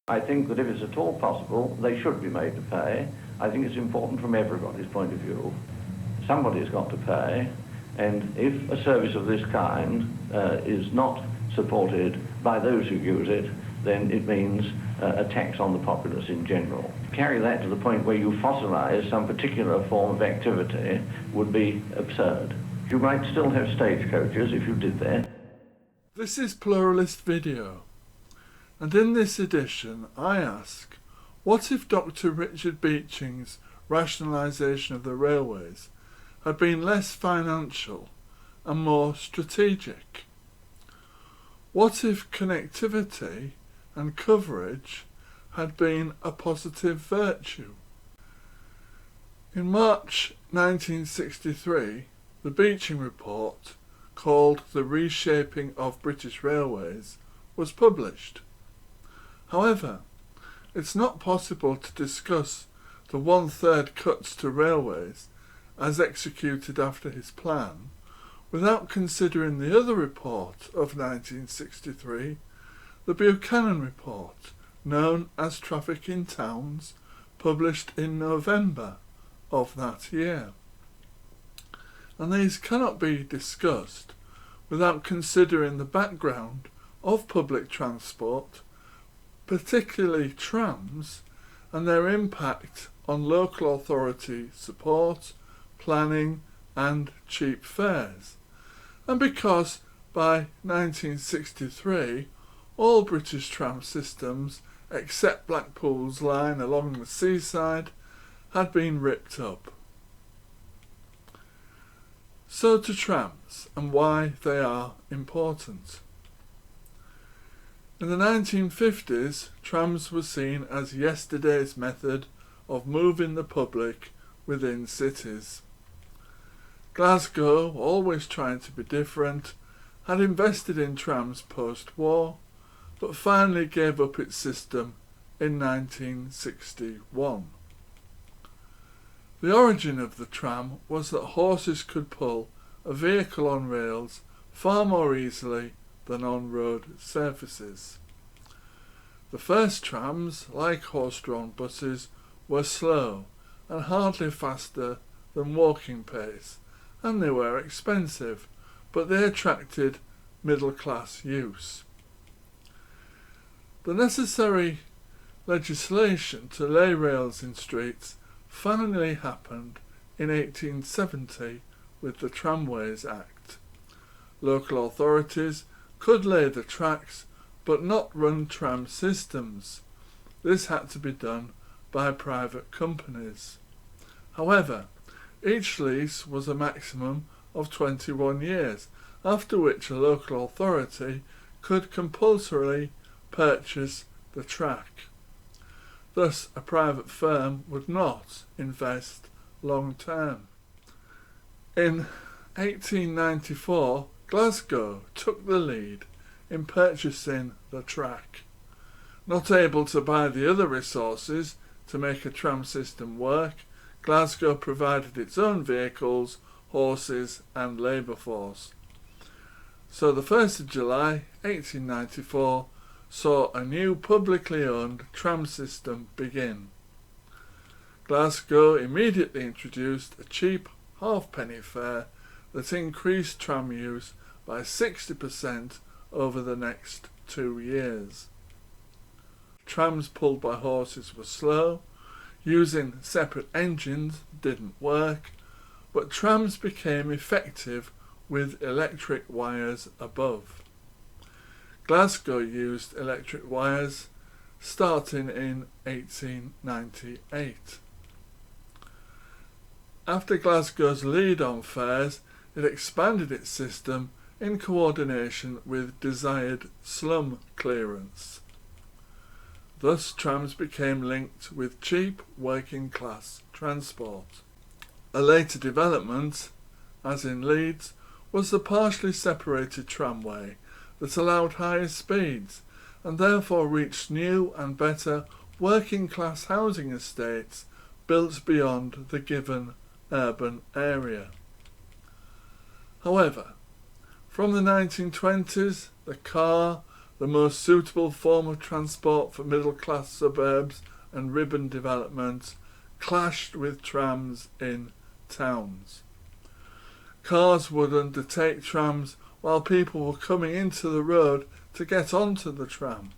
I think that if it's at all possible, they should be made to pay. I think it's important from everybody's point of view. Somebody's got to pay, and if a service of this kind is not supported by those who use it, then it means a tax on the populace in general. Carry that to the point where you fossilise some particular form of activity would be absurd. You might still have stagecoaches if you did that. This is Pluralist Video, and in this edition I ask, what if Dr. Richard Beeching's rationalisation of the railways had been less financial and more strategic? What if connectivity and coverage had been a positive virtue? In March 1963, the Beeching report, called The Reshaping of British Railways, was published. However, it's not possible to discuss the one-third cuts to railways as executed after his plan without considering the other report of 1963, the Buchanan report, known as Traffic in Towns, published in November of that year. And these cannot be discussed without considering the background of public transport, particularly trams, and their impact on local authority support, planning and cheap fares. And because by 1963 all British tram systems except Blackpool's line along the seaside had been ripped up. So to trams and why they are important. In the 1950s, trams were seen as yesterday's method of moving the public within cities. Glasgow, always trying to be different, had invested in trams post-war, but finally gave up its system in 1961. The origin of the tram was that horses could pull a vehicle on rails far more easily than on road surfaces. The first trams, like horse-drawn buses, were slow and hardly faster than walking pace, and they were expensive, but they attracted middle-class use. The necessary legislation to lay rails in streets finally happened in 1870 with the Tramways Act. Local authorities could lay the tracks but not run tram systems. This had to be done by private companies. However, each lease was a maximum of 21 years, after which a local authority could compulsorily purchase the track. Thus, a private firm would not invest long term. In 1894, Glasgow took the lead in purchasing the track. Not able to buy the other resources to make a tram system work, Glasgow provided its own vehicles, horses and labour force. So the 1st of July 1894 saw a new publicly owned tram system begin. Glasgow immediately introduced a cheap halfpenny fare that increased tram use by 60% over the next 2 years. Trams pulled by horses were slow, using separate engines didn't work, but trams became effective with electric wires above. Glasgow used electric wires starting in 1898. After Glasgow's lead on fares, it expanded its system in coordination with desired slum clearance. Thus trams became linked with cheap working class transport. A later development, as in Leeds, was the partially separated tramway that allowed higher speeds and therefore reached new and better working class housing estates built beyond the given urban area. However, from the 1920s, the car the most suitable form of transport for middle-class suburbs and urban development, clashed with trams in towns. Cars would undertake trams while people were coming into the road to get onto the tram.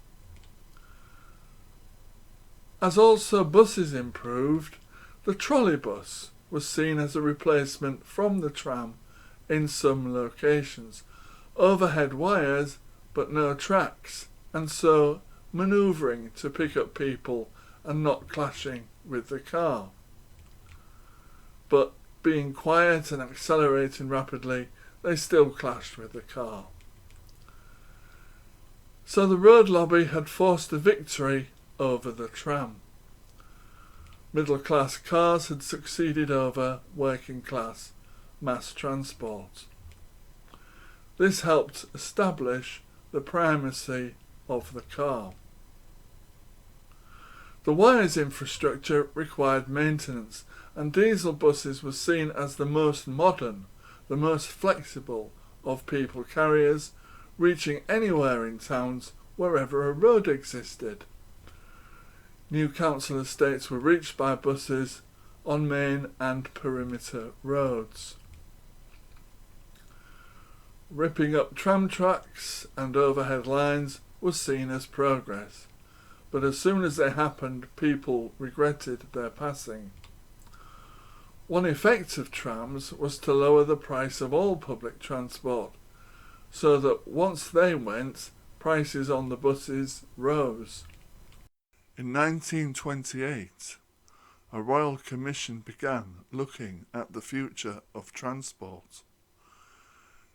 As also buses improved, the trolleybus was seen as a replacement from the tram in some locations. Overhead wires but no tracks, and so manoeuvring to pick up people and not clashing with the car. But being quiet and accelerating rapidly, they still clashed with the car. So the road lobby had forced a victory over the tram. Middle-class cars had succeeded over working-class mass transport. This helped establish the primacy of the car. The wires infrastructure required maintenance, and diesel buses were seen as the most modern, the most flexible of people carriers, reaching anywhere in towns wherever a road existed. New council estates were reached by buses on main and perimeter roads. Ripping up tram tracks and overhead lines was seen as progress, but as soon as they happened, people regretted their passing. One effect of trams was to lower the price of all public transport, so that once they went, prices on the buses rose. In 1928, a royal commission began looking at the future of transport.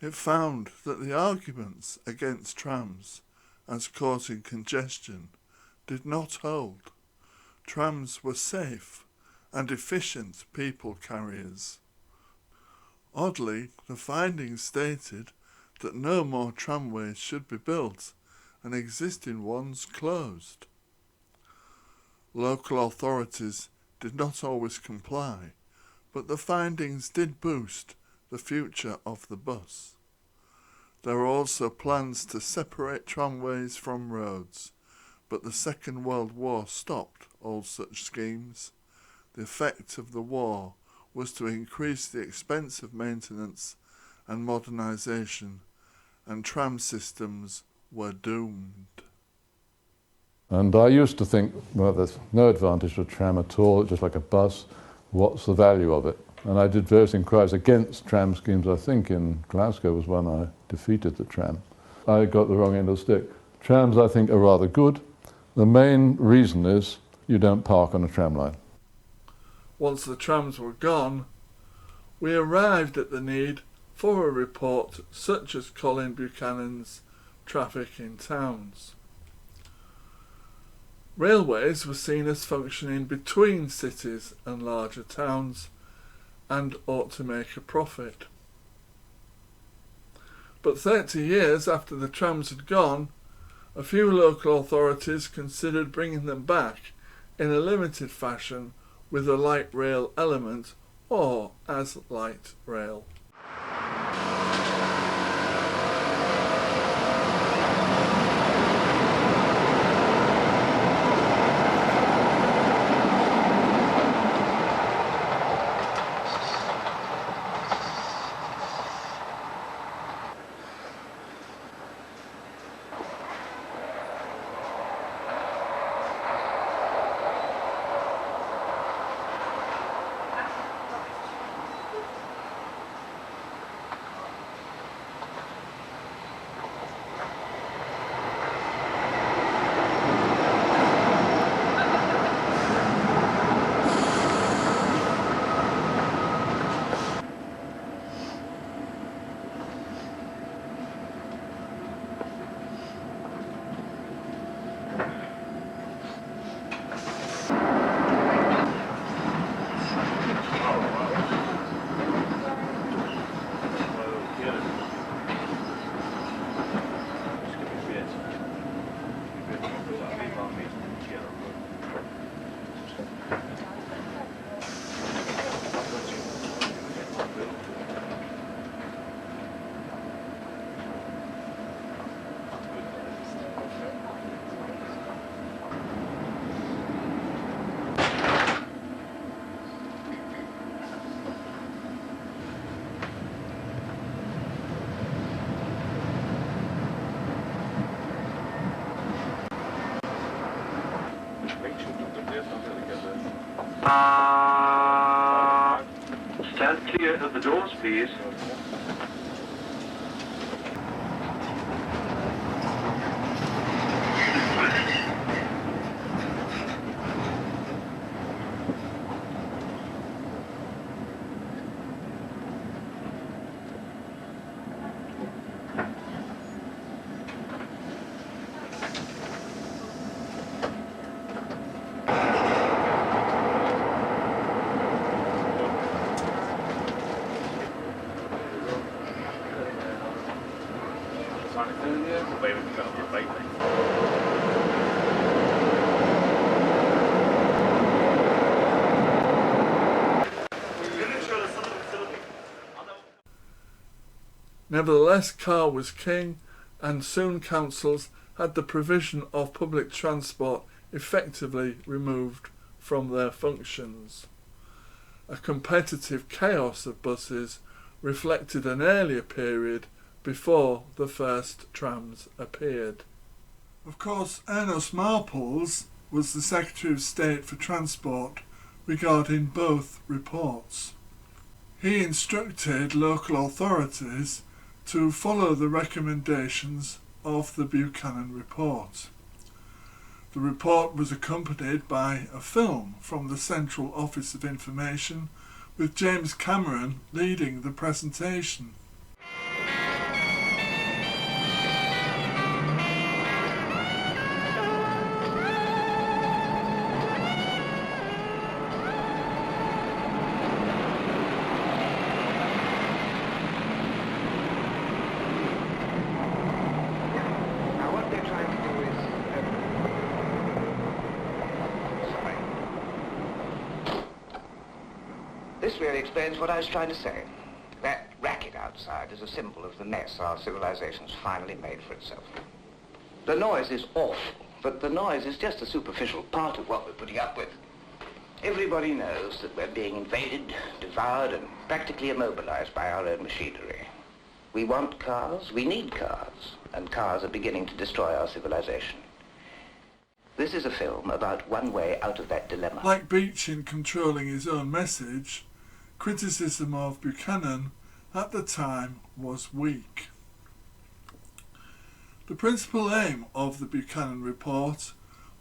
It found that the arguments against trams as causing congestion did not hold. Trams were safe and efficient people carriers. Oddly, the findings stated that no more tramways should be built and existing ones closed. Local authorities did not always comply, but the findings did boost the future of the bus. There were also plans to separate tramways from roads, but the Second World War stopped all such schemes. The effect of the war was to increase the expense of maintenance and modernisation, and tram systems were doomed. And I used to think, well, there's no advantage of a tram at all, it's just like a bus, what's the value of it? And I did various inquiries against tram schemes. I think in Glasgow was one I defeated the tram. I got the wrong end of the stick. Trams, I think, are rather good. The main reason is you don't park on a tram line. Once the trams were gone, we arrived at the need for a report such as Colin Buchanan's Traffic in Towns. Railways were seen as functioning between cities and larger towns and ought to make a profit. But 30 years after the trams had gone, a few local authorities considered bringing them back in a limited fashion with a light rail element or as light rail. Stand clear of the doors, please. Nevertheless, car was king, and soon councils had the provision of public transport effectively removed from their functions. A competitive chaos of buses reflected an earlier period before the first trams appeared. Of course, Ernest Marples was the Secretary of State for Transport regarding both reports. He instructed local authorities to follow the recommendations of the Buchanan report. The report was accompanied by a film from the Central Office of Information, with James Cameron leading the presentation. This really explains what I was trying to say. That racket outside is a symbol of the mess our civilization's finally made for itself. The noise is awful, but the noise is just a superficial part of what we're putting up with. Everybody knows that we're being invaded, devoured, and practically immobilized by our own machinery. We want cars, we need cars, and cars are beginning to destroy our civilization. This is a film about one way out of that dilemma. Like Beeching controlling his own message, criticism of Buchanan at the time was weak. The principal aim of the Buchanan report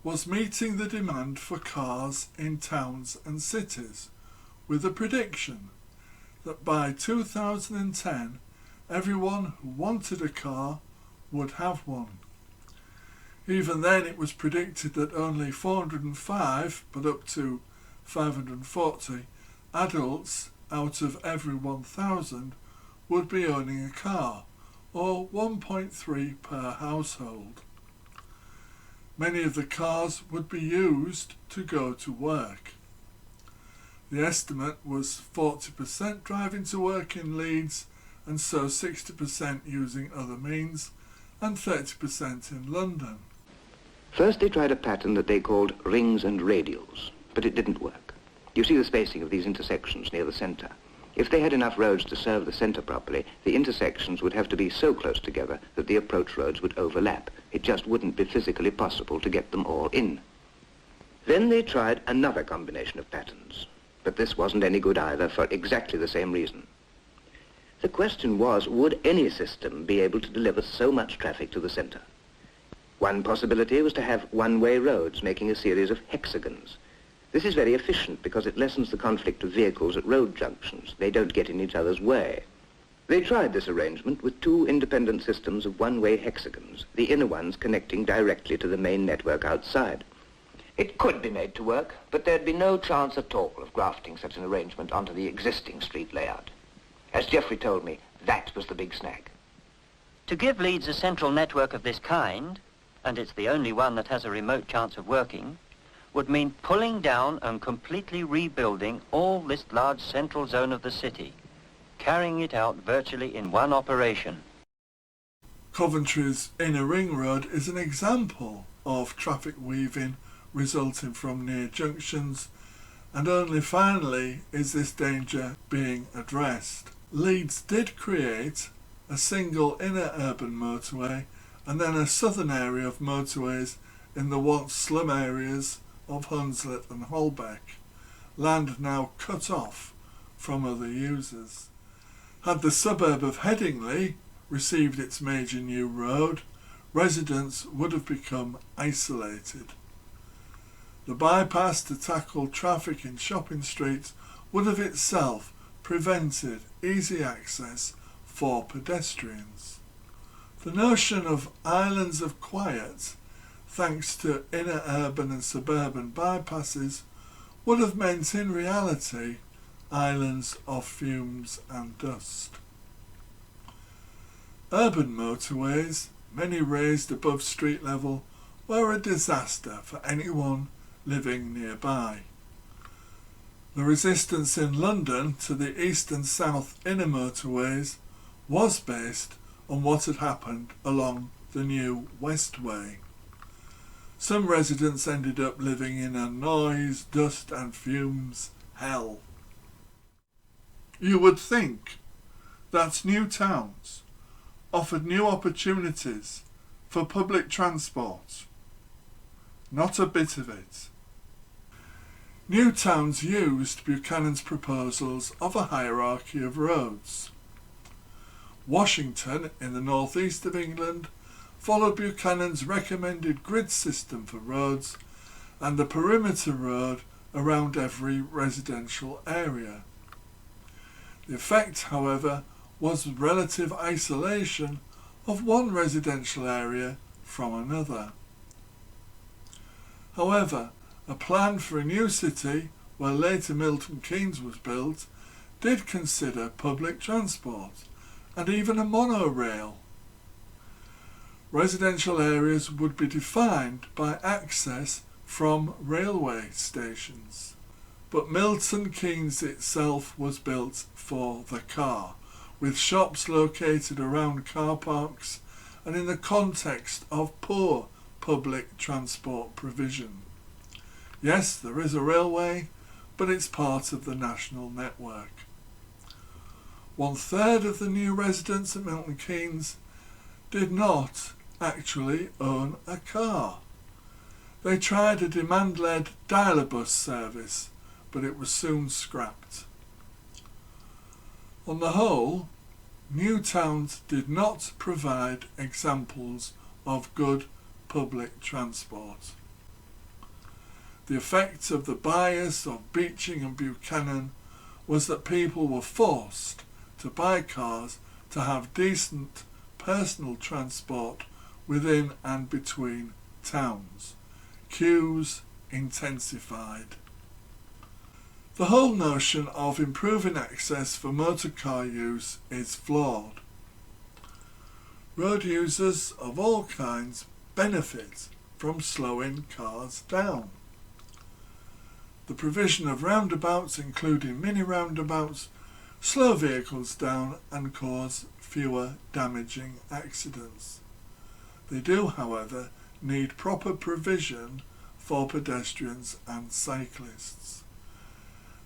was meeting the demand for cars in towns and cities, with a prediction that by 2010 everyone who wanted a car would have one. Even then it was predicted that only 405, but up to 540, adults out of every 1,000 would be owning a car, or 1.3 per household. Many of the cars would be used to go to work. The estimate was 40% driving to work in Leeds, and so 60% using other means, and 30% in London. First they tried a pattern that they called rings and radials, but it didn't work. You see the spacing of these intersections near the centre. If they had enough roads to serve the centre properly, the intersections would have to be so close together that the approach roads would overlap. It just wouldn't be physically possible to get them all in. Then they tried another combination of patterns, but this wasn't any good either for exactly the same reason. The question was, would any system be able to deliver so much traffic to the centre? One possibility was to have one-way roads making a series of hexagons. This is very efficient because it lessens the conflict of vehicles at road junctions. They don't get in each other's way. They tried this arrangement with two independent systems of one-way hexagons, the inner ones connecting directly to the main network outside. It could be made to work, but there'd be no chance at all of grafting such an arrangement onto the existing street layout. As Geoffrey told me, that was the big snag. To give Leeds a central network of this kind, and it's the only one that has a remote chance of working, would mean pulling down and completely rebuilding all this large central zone of the city, carrying it out virtually in one operation. Coventry's inner ring road is an example of traffic weaving resulting from near junctions, and only finally is this danger being addressed. Leeds did create a single inner urban motorway and then a southern area of motorways in the once slum areas of Hunslet and Holbeck, land now cut off from other users. Had the suburb of Headingley received its major new road, residents would have become isolated. The bypass to tackle traffic in shopping streets would have itself prevented easy access for pedestrians. The notion of islands of quiet, thanks to inner urban and suburban bypasses, would have meant in reality islands of fumes and dust. Urban motorways, many raised above street level, were a disaster for anyone living nearby. The resistance in London to the east and south inner motorways was based on what had happened along the new Westway. Some residents ended up living in a noise, dust and fumes hell. You would think that new towns offered new opportunities for public transport. Not a bit of it. New towns used Buchanan's proposals of a hierarchy of roads. Washington, in the northeast of England, followed Buchanan's recommended grid system for roads and the perimeter road around every residential area. The effect, however, was relative isolation of one residential area from another. However, a plan for a new city, where later Milton Keynes was built, did consider public transport and even a monorail. Residential areas would be defined by access from railway stations. But Milton Keynes itself was built for the car, with shops located around car parks and in the context of poor public transport provision. Yes, there is a railway, but it's part of the national network. 1/3 of the new residents at Milton Keynes did not actually own a car. They tried a demand-led dial-a-bus service, but it was soon scrapped. On the whole, new towns did not provide examples of good public transport. The effect of the bias of Beeching and Buchanan was that people were forced to buy cars to have decent personal transport within and between towns. Queues intensified. The whole notion of improving access for motor car use is flawed. Road users of all kinds benefit from slowing cars down. The provision of roundabouts, including mini roundabouts, slow vehicles down and cause fewer damaging accidents. They do, however, need proper provision for pedestrians and cyclists.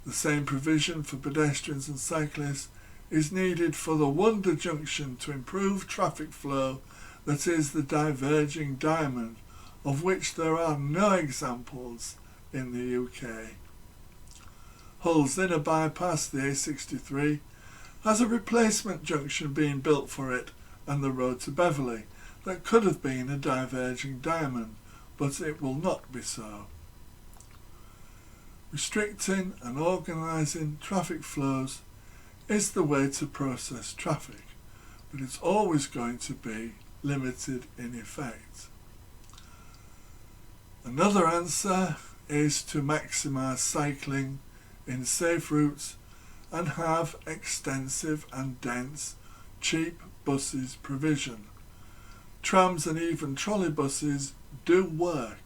The same provision for pedestrians and cyclists is needed for the wonder junction to improve traffic flow that is the diverging diamond, of which there are no examples in the UK. Hull's inner bypass, the A63, has a replacement junction being built for it and the road to Beverley that could have been a diverging diamond, but it will not be so. Restricting and organising traffic flows is the way to process traffic, but it's always going to be limited in effect. Another answer is to maximise cycling in safe routes and have extensive and dense, cheap buses provision. Trams and even trolley buses do work.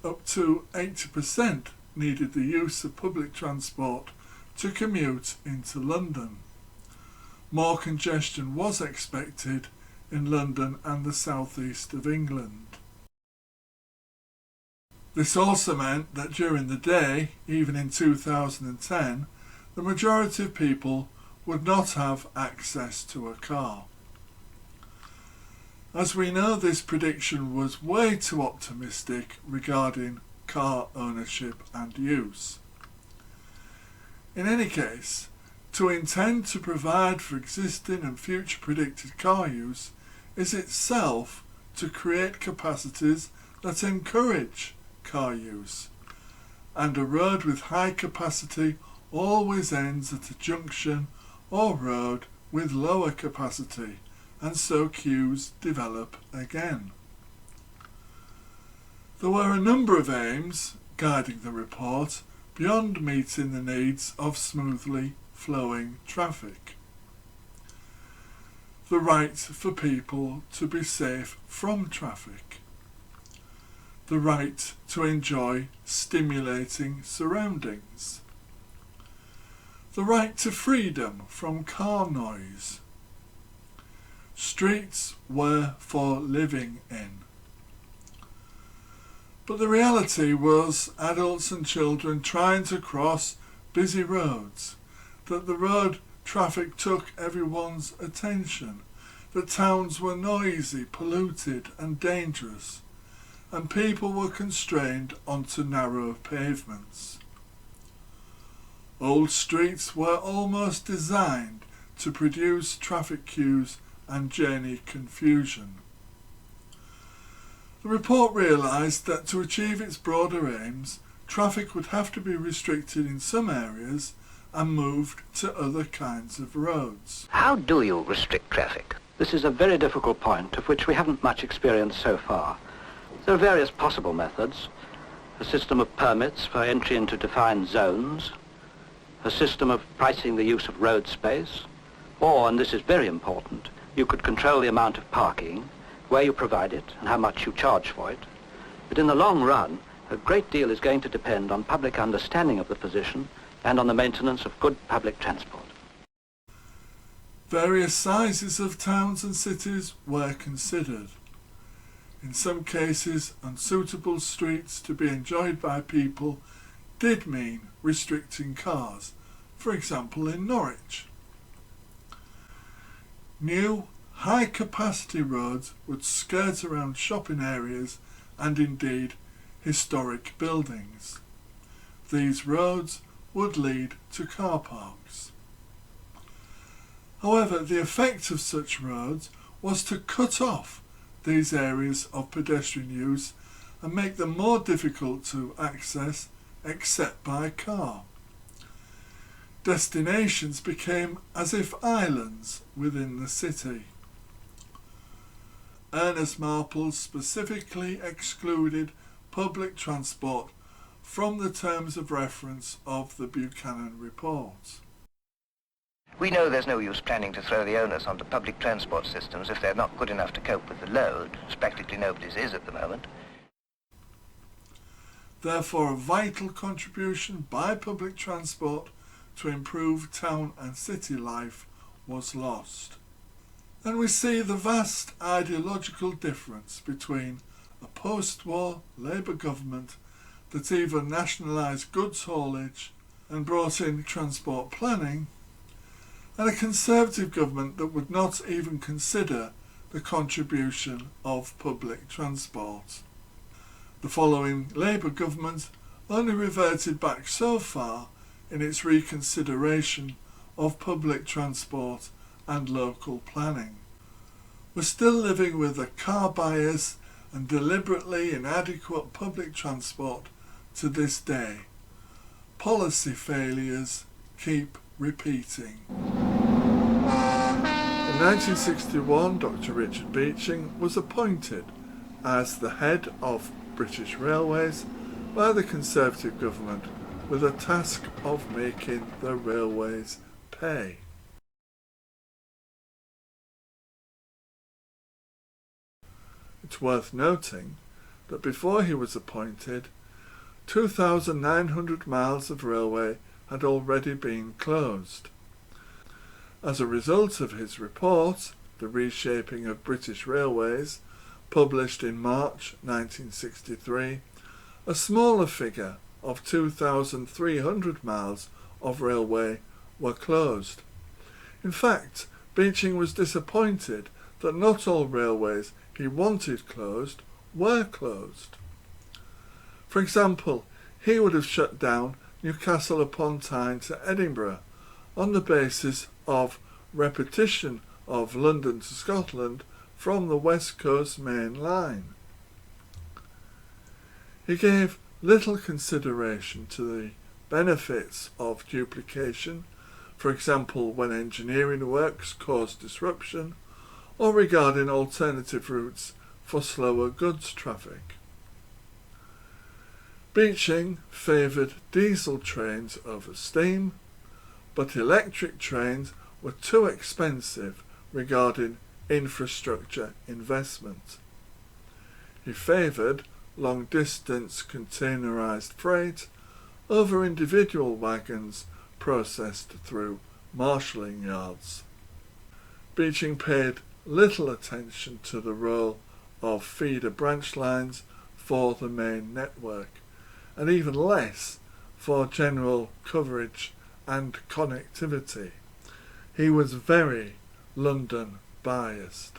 Up to 80% needed the use of public transport to commute into London. More congestion was expected in London and the southeast of England. This also meant that during the day, even in 2010, the majority of people would not have access to a car. As we know, this prediction was way too optimistic regarding car ownership and use. In any case, to intend to provide for existing and future predicted car use is itself to create capacities that encourage car use, and a road with high capacity always ends at a junction or road with lower capacity, and so queues develop again. There were a number of aims guiding the report beyond meeting the needs of smoothly flowing traffic. The right for people to be safe from traffic. The right to enjoy stimulating surroundings. The right to freedom from car noise. Streets were for living in. But the reality was adults and children trying to cross busy roads, that the road traffic took everyone's attention, that towns were noisy, polluted and dangerous, and people were constrained onto narrow pavements. Old streets were almost designed to produce traffic queues and journey confusion. The report realised that to achieve its broader aims, traffic would have to be restricted in some areas and moved to other kinds of roads. How do you restrict traffic? This is a very difficult point of which we haven't much experience so far. There are various possible methods. A system of permits for entry into defined zones, a system of pricing the use of road space, or, and this is very important, you could control the amount of parking, where you provide it and how much you charge for it. But in the long run, a great deal is going to depend on public understanding of the position and on the maintenance of good public transport. Various sizes of towns and cities were considered. In some cases, unsuitable streets to be enjoyed by people did mean restricting cars, for example in Norwich. New, high-capacity roads would skirt around shopping areas and indeed historic buildings. These roads would lead to car parks. However, the effect of such roads was to cut off these areas of pedestrian use and make them more difficult to access except by car. Destinations became as if islands within the city. Ernest Marple specifically excluded public transport from the terms of reference of the Buchanan report. We know there's no use planning to throw the onus onto public transport systems if they're not good enough to cope with the load, as practically nobody's is at the moment. Therefore, a vital contribution by public transport to improve town and city life was lost. And we see the vast ideological difference between a post-war Labour government that even nationalised goods haulage and brought in transport planning, and a Conservative government that would not even consider the contribution of public transport. The following Labour government only reverted back so far in its reconsideration of public transport and local planning. We're still living with a car bias and deliberately inadequate public transport to this day. Policy failures keep repeating. In 1961, Dr. Richard Beeching was appointed as the head of British Railways by the Conservative government with a task of making the railways pay. It's worth noting that before he was appointed, 2,900 miles of railway had already been closed. As a result of his report, The Reshaping of British Railways, published in March 1963, a smaller figure of 2,300 miles of railway were closed. In fact, Beeching was disappointed that not all railways he wanted closed were closed. For example, he would have shut down Newcastle upon Tyne to Edinburgh on the basis of repetition of London to Scotland from the West Coast Main Line. He gave little consideration to the benefits of duplication, for example when engineering works caused disruption, or regarding alternative routes for slower goods traffic. Beeching favoured diesel trains over steam, but electric trains were too expensive regarding infrastructure investment. He favoured long-distance containerised freight over individual wagons processed through marshalling yards. Beeching paid little attention to the role of feeder branch lines for the main network, and even less for general coverage and connectivity. He was very London biased.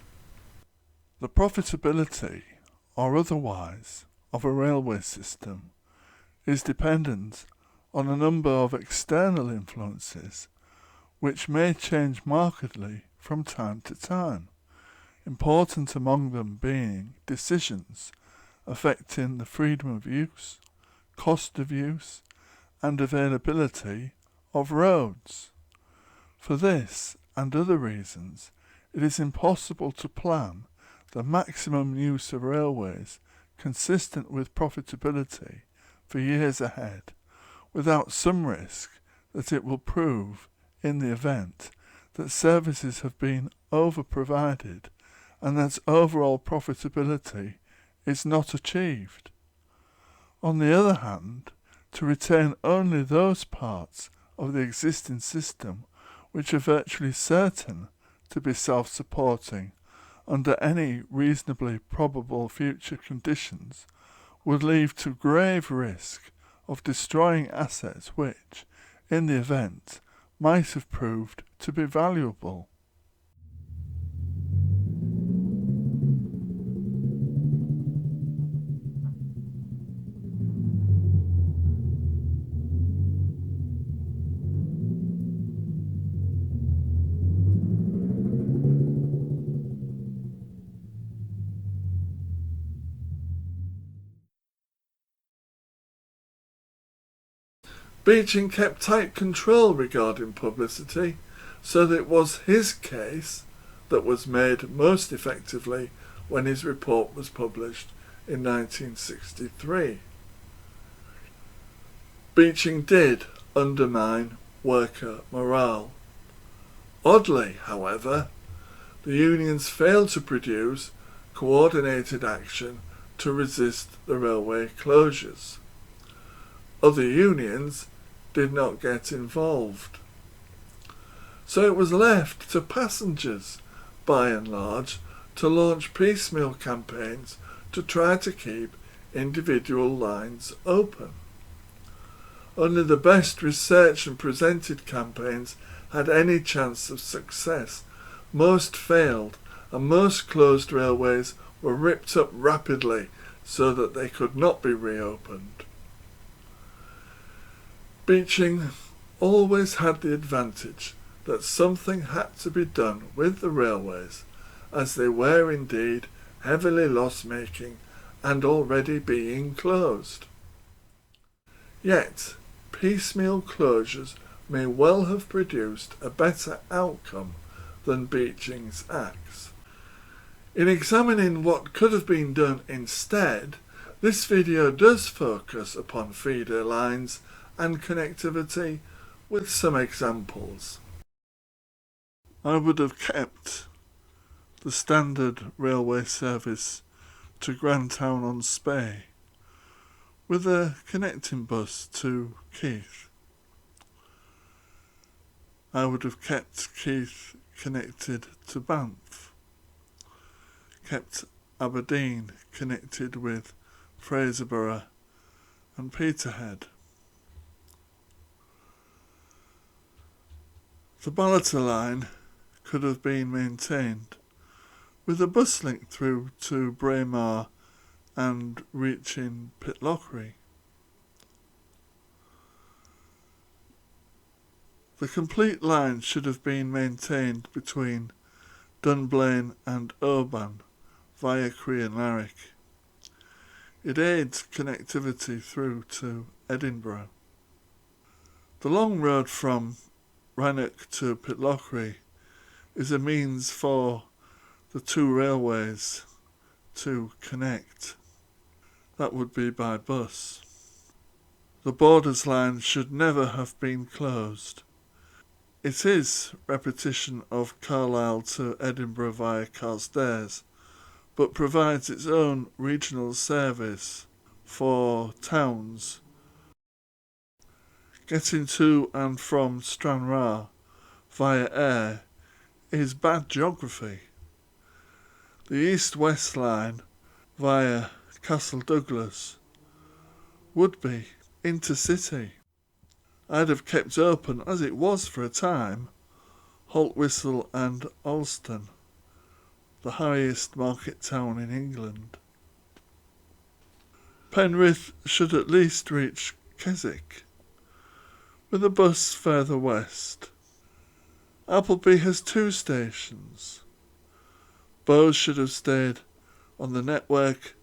The profitability, or otherwise, of a railway system is dependent on a number of external influences which may change markedly from time to time, important among them being decisions affecting the freedom of use, cost of use, and availability of roads. For this and other reasons, it is impossible to plan the maximum use of railways consistent with profitability for years ahead, without some risk that it will prove, in the event, that services have been over-provided and that overall profitability is not achieved. On the other hand, to retain only those parts of the existing system which are virtually certain to be self-supporting under any reasonably probable future conditions would lead to grave risk of destroying assets which, in the event, might have proved to be valuable. Beeching kept tight control regarding publicity, so that it was his case that was made most effectively when his report was published in 1963. Beeching did undermine worker morale. Oddly, however, the unions failed to produce coordinated action to resist the railway closures. Other unions did not get involved. So it was left to passengers, by and large, to launch piecemeal campaigns to try to keep individual lines open. Only the best researched and presented campaigns had any chance of success. Most failed, and most closed railways were ripped up rapidly so that they could not be reopened. Beeching always had the advantage that something had to be done with the railways, as they were indeed heavily loss-making and already being closed. Yet, piecemeal closures may well have produced a better outcome than Beeching's acts. In examining what could have been done instead, this video does focus upon feeder lines and connectivity with some examples. I would have kept the standard railway service to Grantown-on-Spey with a connecting bus to Keith. I would have kept Keith connected to Banff, kept Aberdeen connected with Fraserburgh and Peterhead. The Ballater line could have been maintained with a bus link through to Braemar and reaching Pitlochry. The complete line should have been maintained between Dunblane and Oban via Crianlarich. It aids connectivity through to Edinburgh. The long road from Rannoch to Pitlochry is a means for the two railways to connect. That would be by bus. The Borders line should never have been closed. It is repetition of Carlisle to Edinburgh via Carstairs, but provides its own regional service for towns. Getting to and from Stranraer via air is bad geography. The east-west line via Castle Douglas would be intercity. I'd have kept open, as it was for a time, Haltwhistle and Alston, the highest market town in England. Penrith should at least reach Keswick, with a bus further west. Appleby has 2 stations. Bowes should have stayed on the network,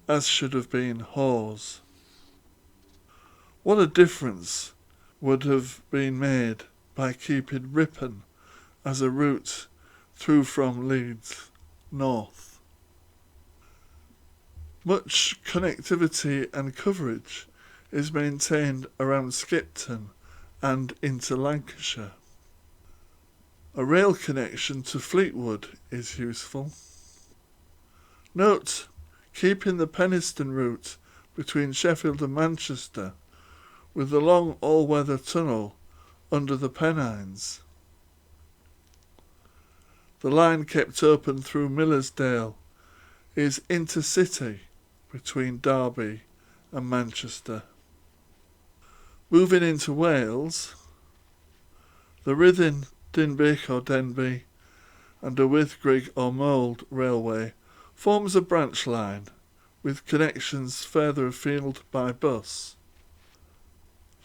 as should have been Hawes. What a difference would have been made by keeping Ripon as a route through from Leeds north. Much connectivity and coverage is maintained around Skipton and into Lancashire. A rail connection to Fleetwood is useful. Note, keeping the Penistone route between Sheffield and Manchester with the long all-weather tunnel under the Pennines. The line kept open through Millersdale is intercity between Derby and Manchester. Moving into Wales, the Rhythin, Dinbych or Denby and a Wythgrig or Mold railway forms a branch line with connections further afield by bus.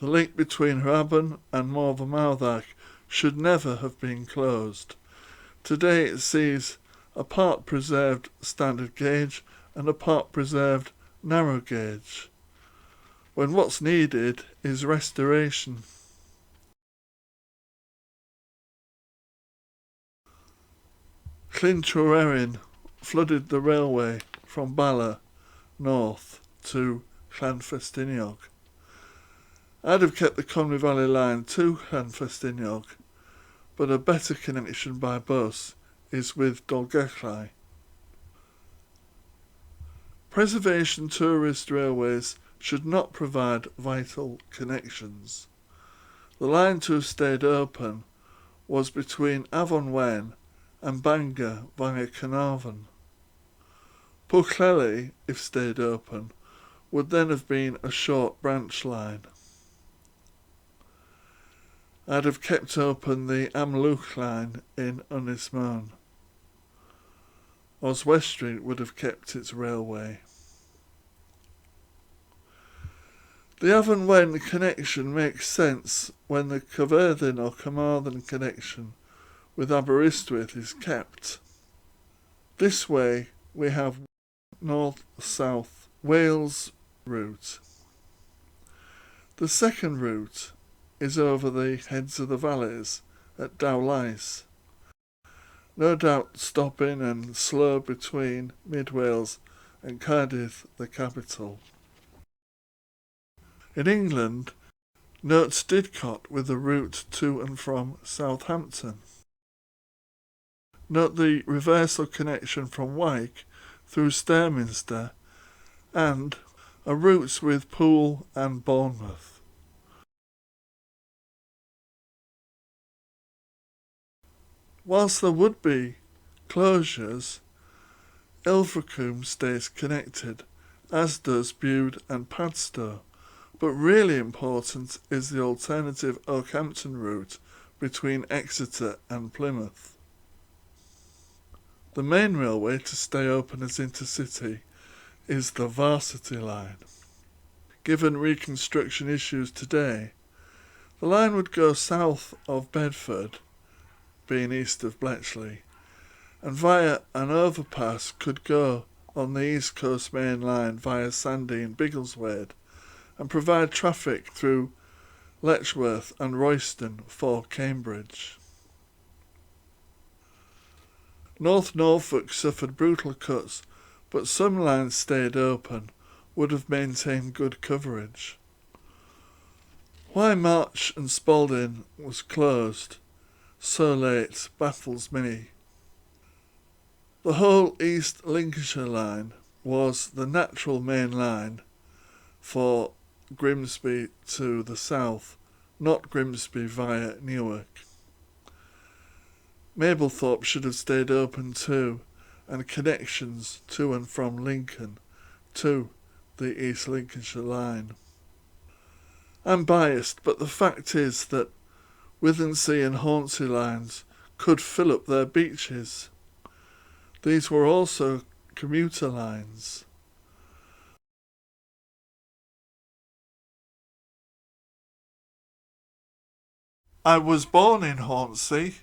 The link between Rhaban and Morvemouthach should never have been closed. Today it sees a part preserved standard gauge and a part preserved narrow gauge, when what's needed is restoration. Clinch-or-Erin flooded the railway from Bala north to Llanfestiniog. I'd have kept the Conwy Valley line to Llanfestiniog, but a better connection by bus is with Dolgellau. Preservation tourist railways should not provide vital connections. The line to have stayed open was between Avon Wen and Bangor via Carnarvon. Pwllheli, if stayed open, would then have been a short branch line. I'd have kept open the Amlwch line in Ynys Môn. Oswestry would have kept its railway. The Avon Wen connection makes sense when the Caerphilly or Carmarthen connection with Aberystwyth is kept. This way we have north-south Wales route. The second route is over the heads of the valleys at Dowlais, no doubt stopping and slow between Mid Wales and Cardiff, the capital. In England, note Didcot with a route to and from Southampton. Note the reversal connection from Wyke through Sturminster and a route with Poole and Bournemouth. Whilst there would be closures, Ilfracombe stays connected, as does Bude and Padstow. But really important is the alternative Oakhampton route between Exeter and Plymouth. The main railway to stay open as intercity is the Varsity line. Given reconstruction issues today, the line would go south of Bedford, being east of Bletchley, and via an overpass could go on the East Coast Main Line via Sandy and Biggleswade and provide traffic through Letchworth and Royston for Cambridge. North Norfolk suffered brutal cuts, but some lines stayed open, would have maintained good coverage. Why March and Spalding was closed so late baffles me. The whole East Lincolnshire line was the natural main line for Grimsby to the south, not Grimsby via Newark. Mablethorpe should have stayed open too, and connections to and from Lincoln to the East Lincolnshire line. I'm biased, but the fact is that Withernsea and Hornsey lines could fill up their beaches. These were also commuter lines. I was born in Hornsey,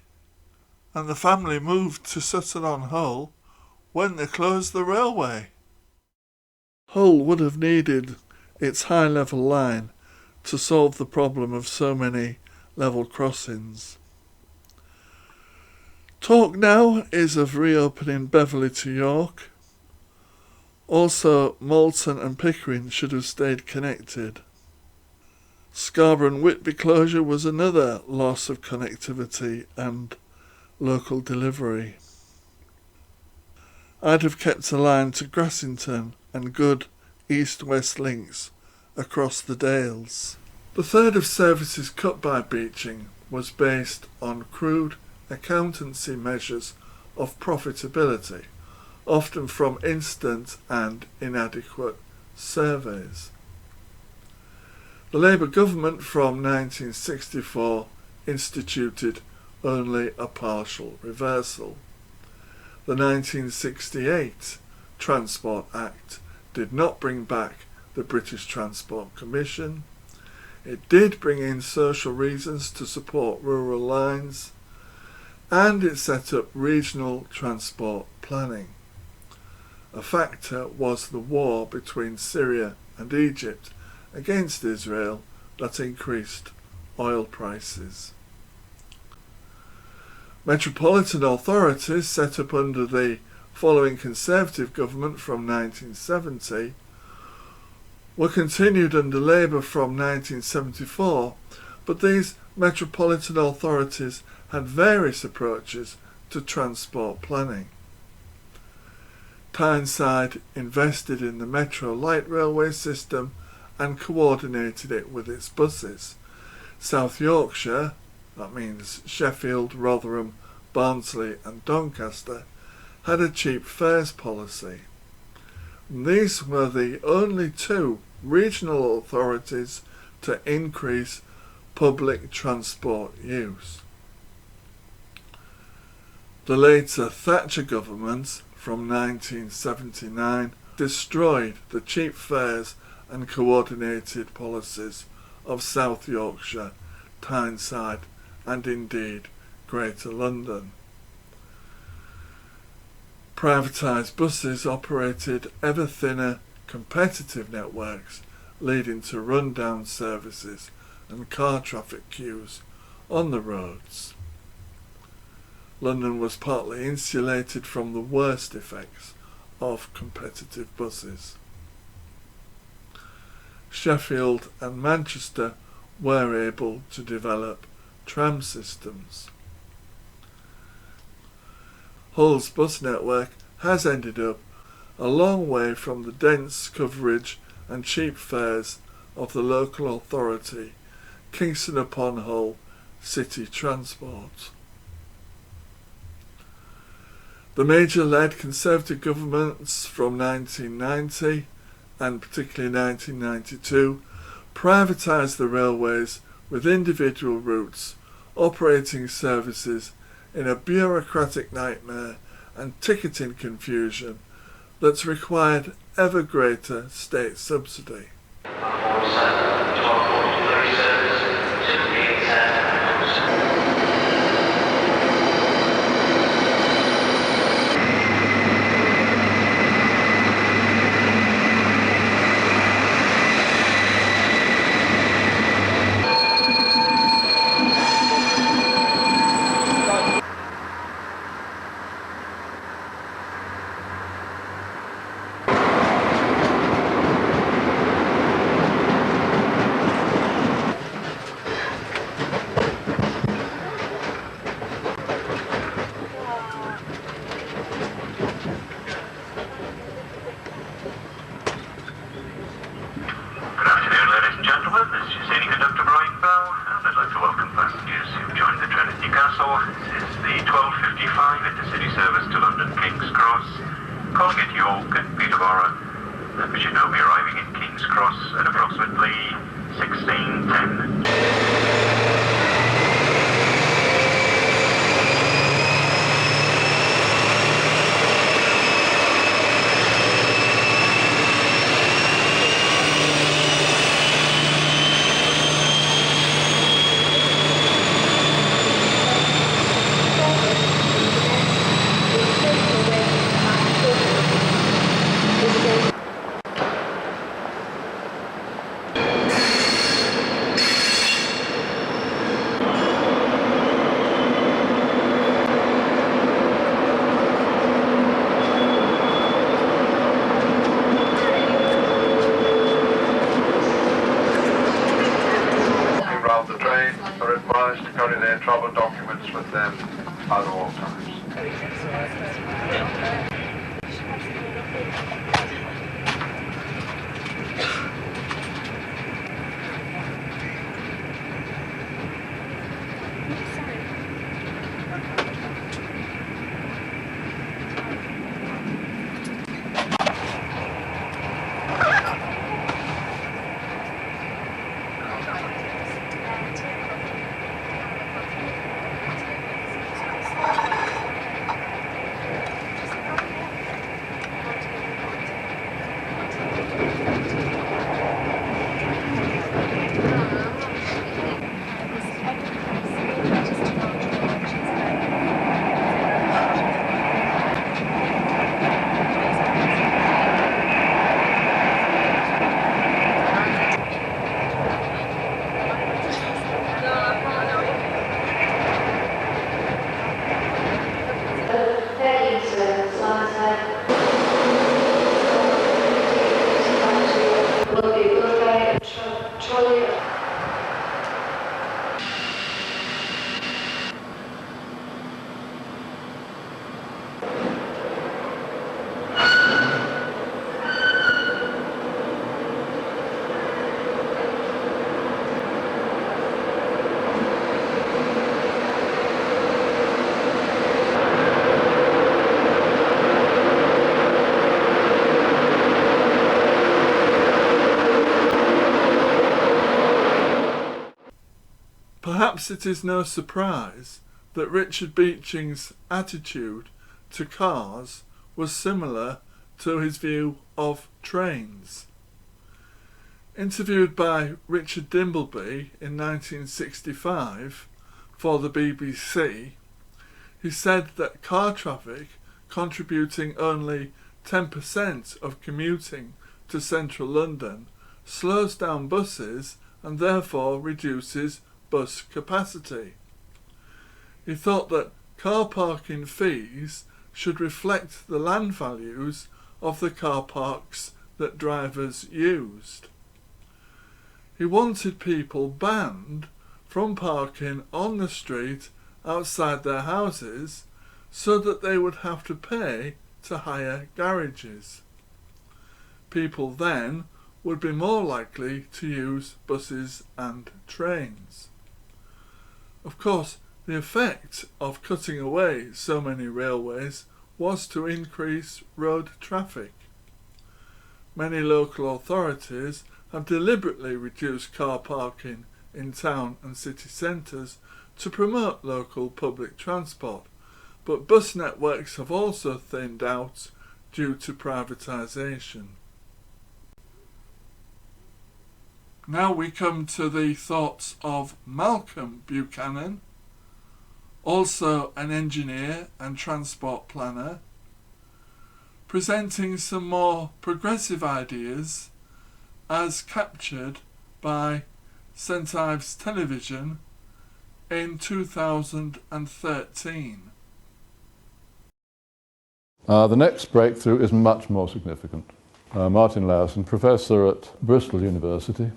and the family moved to Sutton-on-Hull when they closed the railway. Hull would have needed its high-level line to solve the problem of so many level crossings. Talk now is of reopening Beverley to York. Also, Malton and Pickering should have stayed connected. Scarborough and Whitby closure was another loss of connectivity and local delivery. I'd have kept a line to Grassington and good east-west links across the Dales. The third of services cut by Beeching was based on crude accountancy measures of profitability, often from instant and inadequate surveys. The Labour government from 1964 instituted only a partial reversal. The 1968 Transport Act did not bring back the British Transport Commission. It did bring in social reasons to support rural lines, and it set up regional transport planning. A factor was the war between Syria and Egypt against Israel that increased oil prices. Metropolitan authorities set up under the following Conservative government from 1970 were continued under Labour from 1974, but these metropolitan authorities had various approaches to transport planning. Tyneside invested in the Metro Light Railway system and coordinated it with its buses. South Yorkshire, that means Sheffield, Rotherham, Barnsley and Doncaster, had a cheap fares policy. These were the only two regional authorities to increase public transport use. The later Thatcher government from 1979 destroyed the cheap fares and coordinated policies of South Yorkshire, Tyneside and indeed Greater London. Privatised buses operated ever thinner competitive networks, leading to rundown services and car traffic queues on the roads. London was partly insulated from the worst effects of competitive buses. Sheffield and Manchester were able to develop tram systems. Hull's bus network has ended up a long way from the dense coverage and cheap fares of the local authority, Kingston upon Hull City Transport. The Major-led Conservative governments from 1990 and particularly 1992 privatised the railways with individual routes operating services in a bureaucratic nightmare and ticketing confusion that's required ever greater state subsidy. Perhaps it is no surprise that Richard Beeching's attitude to cars was similar to his view of trains. Interviewed by Richard Dimbleby in 1965 for the BBC, he said that car traffic, contributing only 10% of commuting to central London, slows down buses and therefore reduces bus capacity. He thought that car parking fees should reflect the land values of the car parks that drivers used. He wanted people banned from parking on the street outside their houses so that they would have to pay to hire garages. People then would be more likely to use buses and trains. Of course, the effect of cutting away so many railways was to increase road traffic. Many local authorities have deliberately reduced car parking in town and city centres to promote local public transport, but bus networks have also thinned out due to privatisation. Now we come to the thoughts of Malcolm Buchanan, also an engineer and transport planner, presenting some more progressive ideas as captured by St Ives Television in 2013. The next breakthrough is much more significant. Martin Lowson, professor at Bristol University,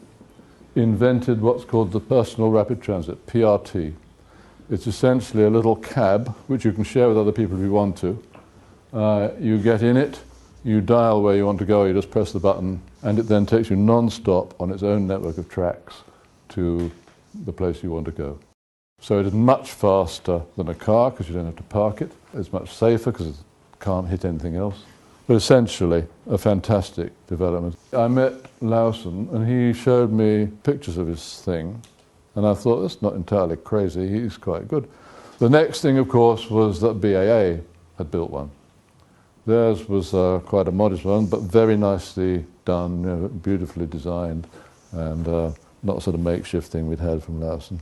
invented what's called the Personal Rapid Transit, PRT. It's essentially a little cab which you can share with other people if you want to. You get in it, you dial where you want to go, you just press the button, and it then takes you non-stop on its own network of tracks to the place you want to go. So it is much faster than a car because you don't have to park it. It's much safer because it can't hit anything else. But essentially, a fantastic development. I met Lowson and he showed me pictures of his thing, and I thought, that's not entirely crazy, he's quite good. The next thing, of course, was that BAA had built one. Theirs was quite a modest one, but very nicely done, you know, beautifully designed, and not a sort of makeshift thing we'd had from Lowson.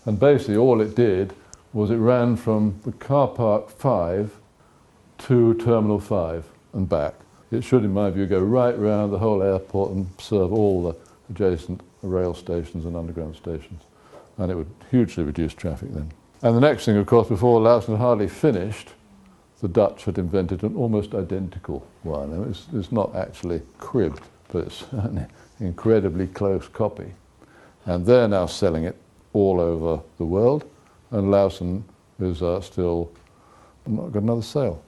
And basically all it did was it ran from the car park 5 to Terminal 5 and back. It should, in my view, go right round the whole airport and serve all the adjacent rail stations and underground stations. And it would hugely reduce traffic then. And the next thing, of course, before Lowson had hardly finished, the Dutch had invented an almost identical one. I mean, it's not actually cribbed, but it's an incredibly close copy. And they're now selling it all over the world, and Lowson is still not got another sale.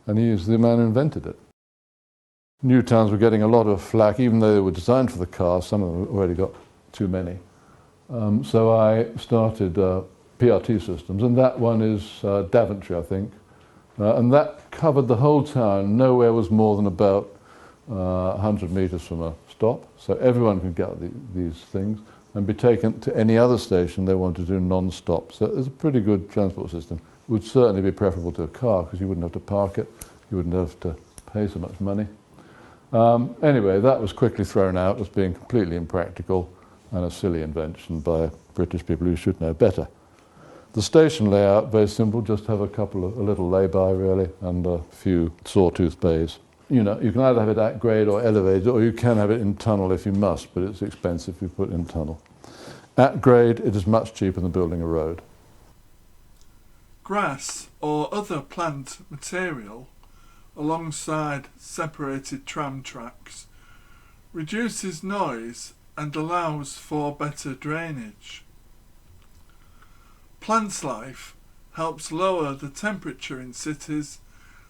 And he is the man who invented it. New towns were getting a lot of flack, even though they were designed for the car. Some of them already got too many. So I started PRT systems, and that one is Daventry, I think. And that covered the whole town. Nowhere was more than about 100 metres from a stop, so everyone could get these things and be taken to any other station they wanted to do non-stop. So it's a pretty good transport system. It would certainly be preferable to a car because you wouldn't have to park it, you wouldn't have to pay so much money. Anyway, that was quickly thrown out as being completely impractical and a silly invention by British people who should know better. The station layout, very simple, just have a little lay-by really, and a few sawtooth bays. You know, you can either have it at grade or elevated, or you can have it in tunnel if you must, but it's expensive if you put it in tunnel. At grade, it is much cheaper than building a road. Grass or other plant material alongside separated tram tracks reduces noise and allows for better drainage. Plant life helps lower the temperature in cities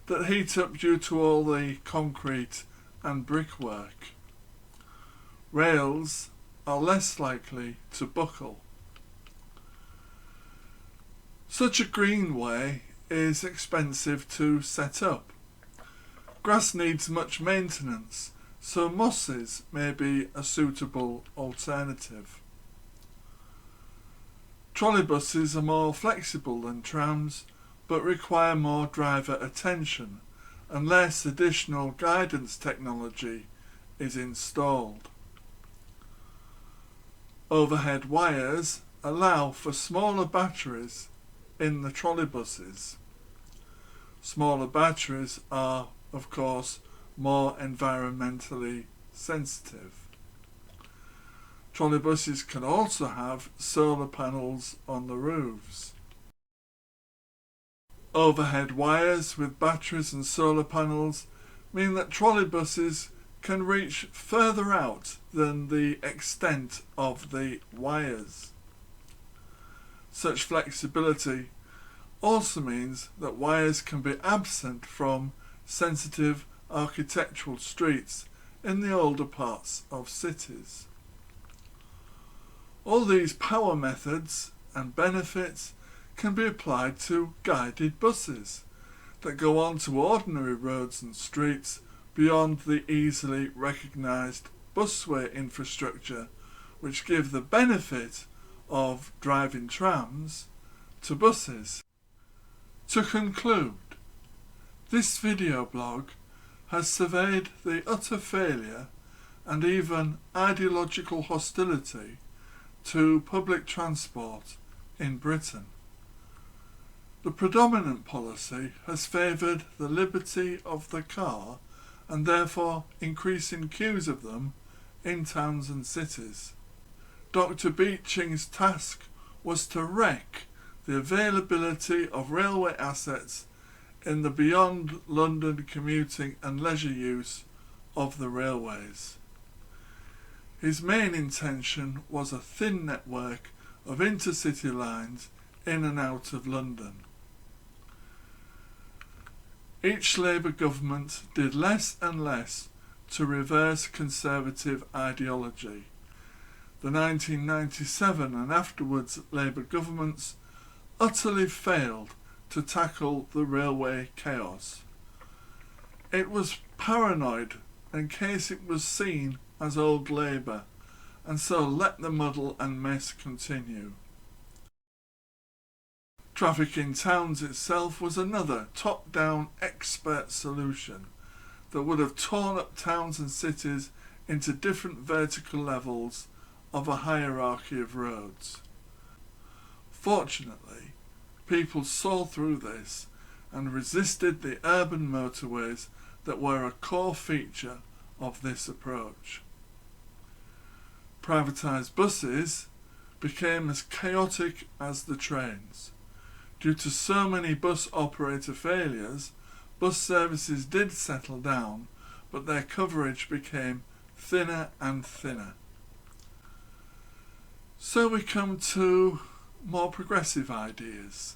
that heat up due to all the concrete and brickwork. Rails are less likely to buckle. Such a greenway is expensive to set up. Grass needs much maintenance, so mosses may be a suitable alternative. Trolleybuses are more flexible than trams, but require more driver attention unless additional guidance technology is installed. Overhead wires allow for smaller batteries in the trolleybuses. Smaller batteries are, of course, more environmentally sensitive. Trolleybuses can also have solar panels on the roofs. Overhead wires with batteries and solar panels mean that trolleybuses can reach further out than the extent of the wires. Such flexibility also means that wires can be absent from sensitive architectural streets in the older parts of cities. All these power methods and benefits can be applied to guided buses that go on to ordinary roads and streets beyond the easily recognised busway infrastructure, which give the benefit of driving trams to buses. To conclude, this video blog has surveyed the utter failure and even ideological hostility to public transport in Britain. The predominant policy has favoured the liberty of the car and therefore increasing queues of them in towns and cities. Dr. Beeching's task was to wreck the availability of railway assets in the beyond London commuting and leisure use of the railways. His main intention was a thin network of intercity lines in and out of London. Each Labour government did less and less to reverse Conservative ideology. The 1997 and afterwards Labour governments utterly failed to tackle the railway chaos. It was paranoid in case it was seen as old Labour, and so let the muddle and mess continue. Traffic in towns itself was another top-down expert solution that would have torn up towns and cities into different vertical levels of a hierarchy of roads. Fortunately, people saw through this and resisted the urban motorways that were a core feature of this approach. Privatised buses became as chaotic as the trains. Due to so many bus operator failures, bus services did settle down, but their coverage became thinner and thinner. So we come to more progressive ideas.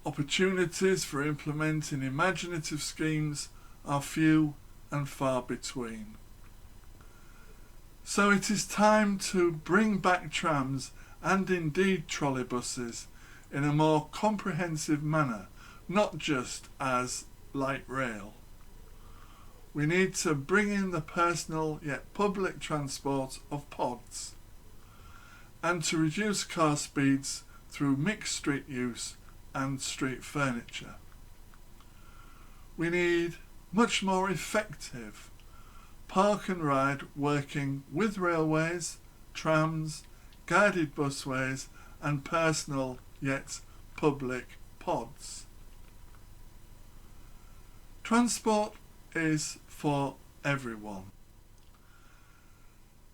Opportunities for implementing imaginative schemes are few and far between. So it is time to bring back trams and indeed trolleybuses in a more comprehensive manner, not just as light rail. We need to bring in the personal yet public transport of pods, and to reduce car speeds through mixed street use and street furniture. We need much more effective park and ride working with railways, trams, guided busways and personal yet public pods. Transport is for everyone.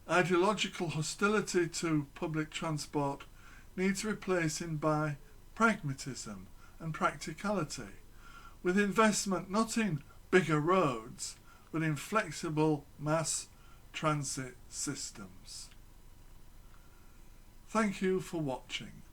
Ideological hostility to public transport needs replacing by pragmatism and practicality, with investment not in bigger roads but in flexible mass transit systems. Thank you for watching.